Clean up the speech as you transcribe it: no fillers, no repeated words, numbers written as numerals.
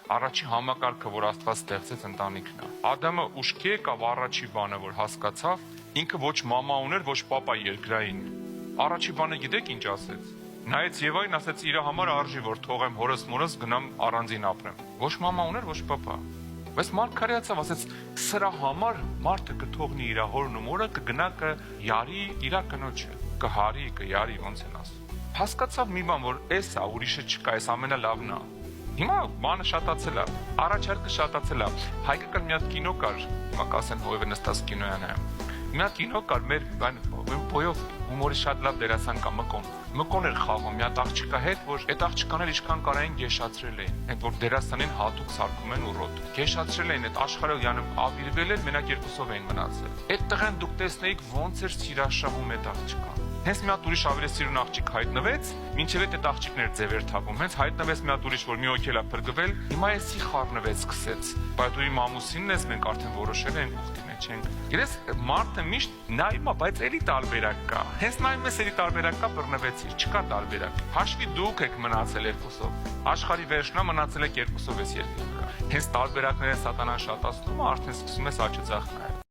Առաջի համակարգը, որ Աստված ստեղծեց, ընտանիքն է։ Ադամը ուշքի եկավ առաջի բանը, որ հասկացավ, ինքը ոչ մամա ուներ, ոչ պապա երկրային։ Առաջի բանը գիտեք ինչ ասեց։ Նայեց Եվային, ասեց իր համար արժի, որ թողեմ հորս մորս գնամ առանձին ապրեմ։ Ոչ մամա ուներ, ոչ պապա։ Բայց Մարգարեթը ասեց, սրա համար մարդը կթողնի իր հորն ու մորը, կգնա կյարի իր կնոջը, կհարի, կյարի, ոնց են ասում։ Հասկացավ մի բան, որ էս է, ուրիշը չկա, էս ամենալավն է։ Հիմա բանը շատացել է, առաջարկը շատացել է։ Հայկական մի հատ կինո կար, հիմա կասեն ովև է նստած կինոյան է։ Մի հատ կինո կար, մեր բոյով հումորի շատ լավ դերասան կա Մկոն։ Մկոն էր խաղում մի հատ աղջկա հետ, որ այդ աղջկան էլ ինչքան կարային գեշացրել էին, այդ որ դերասանին հատուկ սարքում են ու ռոտ։ Գեշացրել էին, այդ աշխարհը յանը ավիրվել էր, մենակ երկուսով էին մնացել։ Այդ տղեն դուք տեսնեիք ոնց էր սիրաշահում այդ աղջկան։ Հենց մի հատ ուրիշ ավելի սիրուն աղջիկ հայտնվեց, մինչև այդ աղջիկներ ձևեր թափում։ Հենց հայտնվեց մի հատ ուրիշ, որ մի օքելա փրկվել, հիմա էսի խառնվեց սկսեց։ Բայց դու իմ ամուսինն ես, մենք արդեն որոշել ենք ուխտի մեջ ենք։ Գիտես, մարդը միշտ նայում է, բայց էլի տարբերակ կա։ Հենց նայում ես էլի տարբերակ կա, բռնվեցիր, չկա տարբերակ։ Հաշվի դուք եք մնացել երկուսով։ Աշխարհի վերջնա մնացել եք երկուսով էս երկրի վրա։ Հենց տարբերակները սատանան շատացնում է, արդեն սկսում ես աճը ձախ նայել։